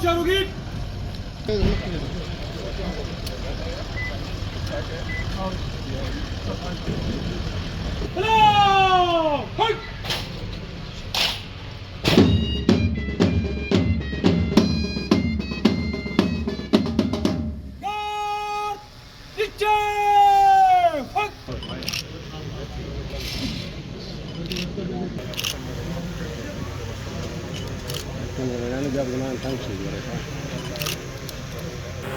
شاروخی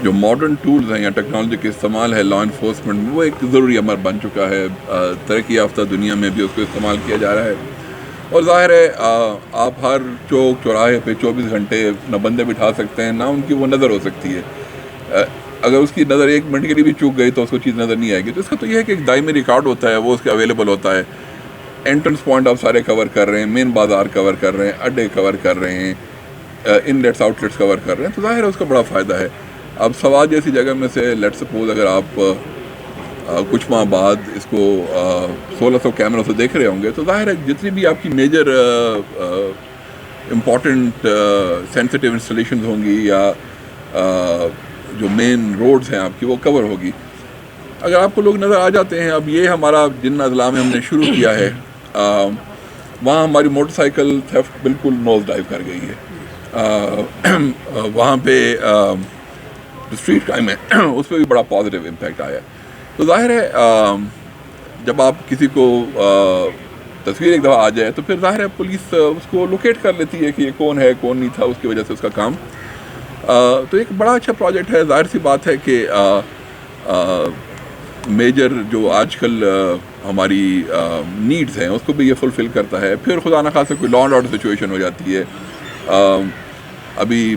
جو modern tools ہیں یا ٹیکنالوجی کے استعمال ہے لا انفورسمنٹ میں، وہ ایک ضروری امر بن چکا ہے. ترقی یافتہ دنیا میں بھی اس کو استعمال کیا جا رہا ہے، اور ظاہر ہے آپ ہر چوک چوراہے پہ 24 گھنٹے نہ بندے بٹھا سکتے ہیں، نہ ان کی وہ نظر ہو سکتی ہے. اگر اس کی نظر 1 منٹ کے لیے بھی چوک گئی تو اس کو چیز نظر نہیں آئے گی. تو اس کا تو یہ ہے کہ ایک دائمی ریکارڈ ہوتا ہے، وہ اس کے اویلیبل ہوتا ہے. انٹرنس پوائنٹ آپ سارے کور کر رہے ہیں، مین بازار کور کر رہے ہیں، اڈے کور کر رہے ہیں، انلیٹس آؤٹ لیٹس کور کر رہے ہیں، تو ظاہر ہے اس کا بڑا فائدہ ہے. اب سوات جیسی جگہ میں سے لیٹ سپوز اگر آپ کچھ ماہ بعد اس کو 1600 کیمروں سے دیکھ رہے ہوں گے، تو ظاہر ہے جتنی بھی آپ کی میجر امپورٹنٹ سینسٹیو انسٹالیشنز ہوں گی یا جو مین روڈز ہیں آپ کی، وہ کور ہوگی. اگر آپ کو لوگ نظر آ جاتے ہیں، اب یہ ہمارا جن اضلاع میں ہم نے شروع کیا ہے، وہاں ہماری موٹر سائیکل تھیفٹ بالکل نوز ڈائیو کر گئی ہے. وہاں پہ جو اسٹریٹ کرائم ہے اس پہ بھی بڑا پازیٹیو امپیکٹ آیا. تو ظاہر ہے جب آپ کسی کو تصویر ایک دفعہ آ جائے تو پھر ظاہر ہے پولیس اس کو لوکیٹ کر لیتی ہے کہ یہ کون ہے کون نہیں تھا، اس کی وجہ سے اس کا کام. تو ایک بڑا اچھا پروجیکٹ ہے. ظاہر سی بات ہے کہ میجر جو آج کل ہماری نیڈز ہیں اس کو بھی یہ فلفل کرتا ہے. پھر خدا نخواستہ کوئی لا اینڈ آرڈر سچویشن ہو جاتی ہے. ابھی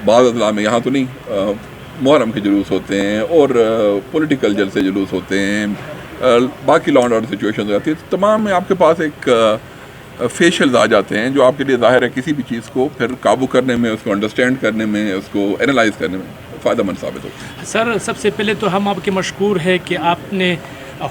بعض اضلاع میں، یہاں تو نہیں، محرم کے جلوس ہوتے ہیں اور پولیٹیکل جلسے جلوس ہوتے ہیں، باقی لا اینڈ آرڈر سچویشن ہو جاتی ہے. تو تمام میں آپ کے پاس ایک فیشلز آ جاتے ہیں جو آپ کے لیے ظاہر ہے کسی بھی چیز کو پھر قابو کرنے میں، اس کو انڈرسٹینڈ کرنے میں، اس کو اینالائز کرنے میں فائدہ مند ثابت ہوتا ہے. سر، سب سے پہلے تو ہم آپ کے مشکور ہے کہ آپ نے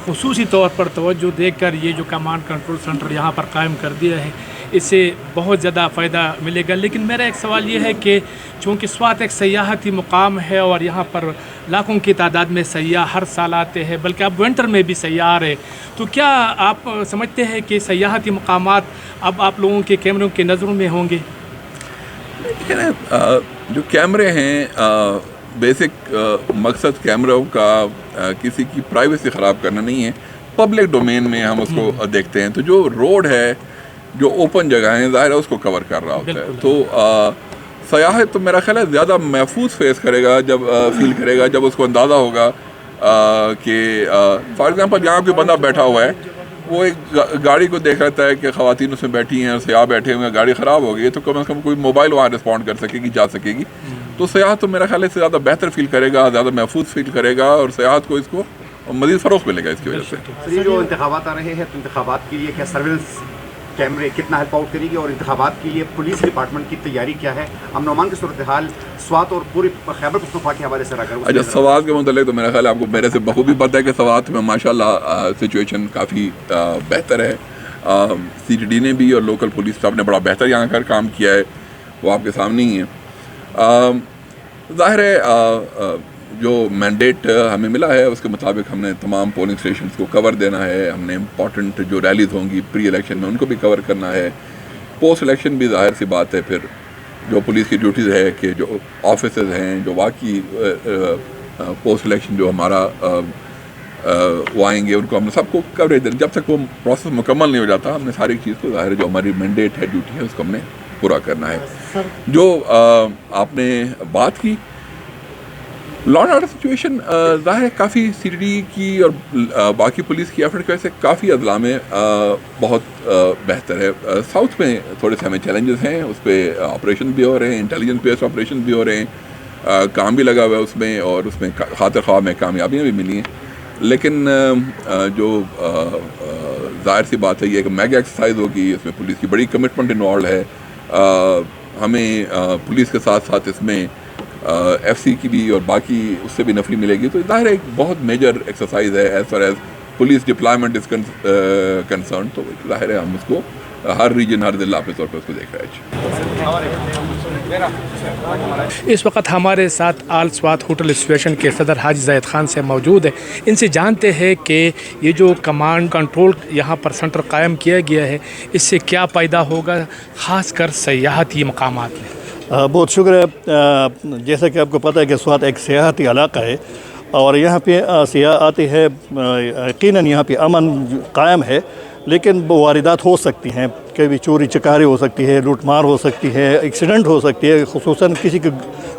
خصوصی طور پر توجہ دے کر یہ جو کمانڈ کنٹرول سینٹر یہاں پر قائم کر دیا ہے، اس سے بہت زیادہ فائدہ ملے گا. لیکن میرا ایک سوال یہ ہے کہ چونکہ سوات ایک سیاحتی مقام ہے اور یہاں پر لاکھوں کی تعداد میں سیاح ہر سال آتے ہیں، بلکہ اب ونٹر میں بھی سیاح آ رہے، تو کیا آپ سمجھتے ہیں کہ سیاحتی مقامات اب آپ لوگوں کے کیمروں کی نظروں میں ہوں گے؟ جو کیمرے ہیں، بیسک مقصد کیمروں کا کسی کی پرائیویسی خراب کرنا نہیں ہے. پبلک ڈومین میں ہم اس کو دیکھتے ہیں، تو جو روڈ ہے، جو اوپن جگہ ہیں، ظاہر ہے اس کو کور کر رہا ہوتا ہے. تو سیاحت تو میرا خیال ہے زیادہ محفوظ فیس کرے گا، جب فیل کرے گا جب اس کو اندازہ ہوگا کہ فار ایگزامپل یہاں کوئی بندہ بیٹھا ہوا ہے، وہ ایک گاڑی کو دیکھ رہتا ہے کہ خواتین اس میں بیٹھی ہیں اور سیاح بیٹھے ہوئے ہیں، گاڑی خراب ہو گئی ہے، تو کم از کم کوئی موبائل وہاں رسپونڈ کر سکے گی، جا سکے گی. تو سیاحت تو میرا خیال ہے اس سے زیادہ بہتر فیل کرے گا، زیادہ محفوظ فیل کرے گا، اور سیاحت کو اس کو مزید فروغ ملے گا اس کی وجہ سے. یہ جو انتخابات آ رہے ہیں، تو انتخابات کے لیے کیا سرویلنس کیمرے کتنا ہیلپ آؤٹ کرے گی، اور انتخابات کے لیے پولیس ڈپارٹمنٹ کی تیاری کیا ہے؟ امن و امان کی صورتحال سوات اور پوری خیبر پختونخوا کے حوالے سے اگر اچھا، سوات کے متعلق تو میرا خیال ہے آپ کو میرے سے بخوبی پتہ ہے کہ سوات میں ماشاء اللہ سچویشن کافی بہتر ہے. سی ٹی ڈی نے بھی اور لوکل پولیس اسٹاف نے بڑا بہتر یہاں کر کام کیا ہے، وہ آپ کے سامنے ہی ہے. ظاہر ہے جو مینڈیٹ ہمیں ملا ہے اس کے مطابق ہم نے تمام پولنگ اسٹیشنز کو کور دینا ہے. ہم نے امپورٹنٹ جو ریلیز ہوں گی پری الیکشن میں ان کو بھی کور کرنا ہے. پوسٹ الیکشن بھی ظاہر سی بات ہے پھر جو پولیس کی ڈیوٹیز ہے کہ جو آفیسز ہیں جو واقعی پوسٹ الیکشن جو ہمارا وہ آئیں گے ان کو ہم نے سب کو کوریج دیں. جب تک وہ پروسیس مکمل نہیں ہو جاتا، ہم نے ساری چیز کو ظاہر جو ہماری مینڈیٹ ہے، ڈیوٹی ہے، اس کو ہم نے پورا کرنا ہے. جو آپ نے بات کی لا اینڈ آرڈر سچویشن، ظاہر ہے کافی سی ٹی ڈی کی اور باقی پولیس کی ایفرٹ کی وجہ سے کافی اضلاع میں بہت بہتر ہے. ساؤتھ میں تھوڑے سے ہمیں چیلنجز ہیں، اس پہ آپریشن بھی ہو رہے ہیں، انٹیلیجنس بیسڈ آپریشن بھی ہو رہے ہیں، کام بھی لگا ہوا ہے اس میں، اور اس میں خاطر خواہ میں کامیابیاں بھی ملی ہیں. لیکن جو ظاہر سی بات ہے یہ ایک میگا ایکسرسائز ہوگی، اس میں پولیس کی بڑی کمٹمنٹ انوالوڈ ہے. ہمیں پولیس کے ساتھ ساتھ اس میں ایف سی کی بھی اور باقی اس سے بھی نفری ملے گی. تو ظاہر ایک بہت میجر ایکسرسائز ہے as far as police deployment is concern. تو ظاہر ہے ہم اس کو ہر ریجن ہر ضلع پہ طور پہ اس کو دیکھ رہا ہے. اس وقت ہمارے ساتھ آل سوات ہوٹل ایسوسیشن کے صدر حاجی زاہد خان سے موجود ہے. ان سے جانتے ہیں کہ یہ جو کمانڈ کنٹرول یہاں پر سینٹر قائم کیا گیا ہے اس سے کیا پیدا ہوگا خاص کر سیاحتی مقامات میں. بہت شکر ہے. جیسا کہ آپ کو پتہ ہے کہ سوات ایک سیاحتی علاقہ ہے اور یہاں پہ سیاح آتے ہیں. یقیناً یہاں پہ امن قائم ہے لیکن واردات ہو سکتی ہیں. کبھی چوری چکاری ہو سکتی ہے, لوٹ مار ہو سکتی ہے, ایکسیڈنٹ ہو سکتی ہے, خصوصاً کسی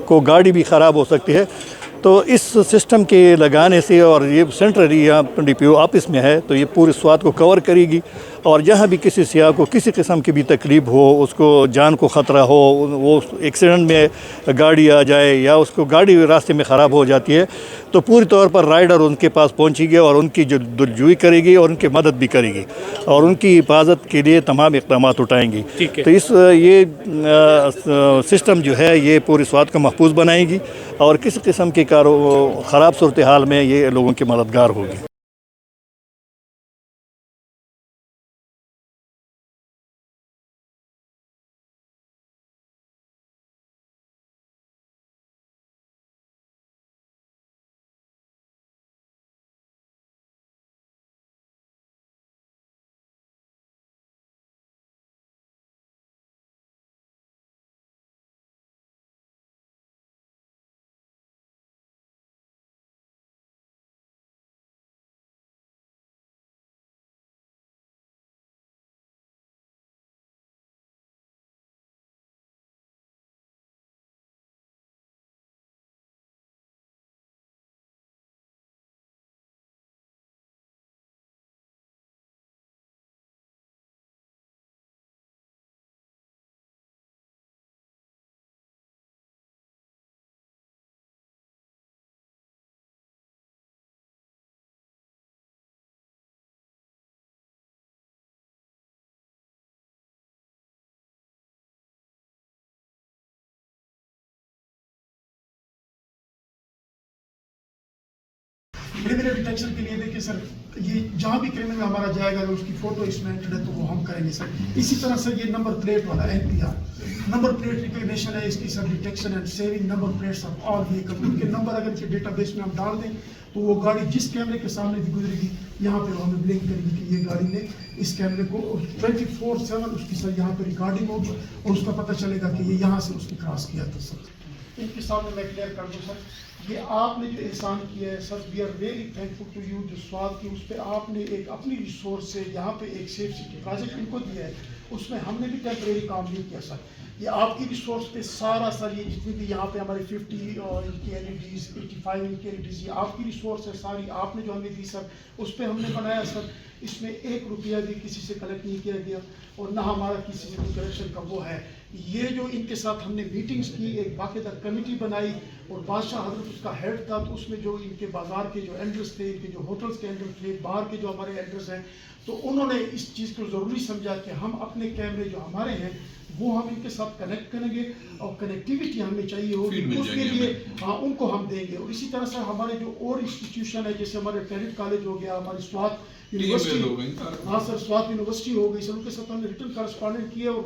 کو گاڑی بھی خراب ہو سکتی ہے. تو اس سسٹم کے لگانے سے اور یہ سینٹر یہاں ڈی پی او آفس میں ہے تو یہ پورے سوات کو کور کرے گی اور جہاں بھی کسی سیاح کو کسی قسم کی بھی تکلیف ہو, اس کو جان کو خطرہ ہو, وہ ایکسیڈنٹ میں گاڑی آ جائے یا اس کو گاڑی راستے میں خراب ہو جاتی ہے تو پوری طور پر رائڈر ان کے پاس پہنچے گی اور ان کی جو دلجوئی کرے گی اور ان کی مدد بھی کرے گی اور ان کی حفاظت کے لیے تمام اقدامات اٹھائیں گی. تو یہ سسٹم جو ہے یہ پورے سوات کو محفوظ بنائے گی اور کسی قسم کی خراب صورتحال میں یہ لوگوں کی مددگار ہوگی. کرمنل ڈیٹیکشن کے لیے دیکھیں سر, یہ جہاں بھی کرمنل ہمارا جائے گا اگر اس کی فوٹو اس میں انٹرڈ ہے تو وہ ہم کریں گے سر. اسی طرح سر یہ نمبر پلیٹ والا NPR نمبر پلیٹ ریکگنیشن ہے اس کی sir, detection and saving number plates of all vehicle. ان کے نمبر اگر کے ڈیٹا بیس میں ہم ڈال دیں تو وہ گاڑی جس کیمرے کے سامنے بھی گزرے گی یہاں پہ وہ ہمیں بلنک کرے گی کہ یہ گاڑی نے اس کیمرے کو 24/7 اس کی سر یہاں پہ ریکارڈنگ ہوگی اور اس کا پتہ چلے گا کہ یہ یہاں سے اس نے کراس کیا تھا سر. ان کے سامنے میں کلیئر کر دوں سر, یہ آپ نے جو احسان کیا ہے sir, we are very thankful to you. جو سوات کی اس پہ آپ نے ایک اپنی ریسورس سے یہاں پہ ایک سیف سٹی پروجیکٹ ان کو دیا ہے, اس میں ہم نے بھی ٹیمپریری کام نہیں کیا سر. یہ آپ کی ریسورس پہ سارا سر, یہ جتنی بھی یہاں پہ ہمارے 50 ان کی LEDs 85 ان کی LEDs یہ آپ کی ریسورس ہے ساری, آپ نے جو ہمیں دی سر اس پہ ہم نے بنایا سر. اس میں 1 روپیہ بھی کسی سے کلیکٹ نہیں کیا گیا اور نہ ہمارا کسی سے کلیکشن کا وہ ہے. یہ جو ان کے ساتھ ہم نے میٹنگز کی, ایک باقاعدہ کمیٹی بنائی اور بادشاہ حضرت اس کا ہیڈ تھا, تو اس میں جو ان کے بازار کے جو اینڈرز تھے, ان کے جو ہوٹلز کے اینڈرز تھے, باہر کے جو ہمارے اینڈرز ہیں, تو انہوں نے اس چیز کو ضروری سمجھا کہ ہم اپنے کیمرے جو ہمارے ہیں وہ ہم ان کے ساتھ کنیکٹ کریں گے اور کنیکٹیوٹی ہمیں چاہیے ہوگی اس کے لیے ہاں ان کو ہم دیں گے. اور اسی طرح سے ہمارے جو اور انسٹیٹیوشن ہے جیسے ہمارے ٹیلنٹ کالج ہو گیا, ہماری سوات یونیورسٹی, ہاں سر سوات یونیورسٹی ہو گئی سر, ان کے ساتھ ہم نے ریٹن کارسپونڈنٹ کیے اور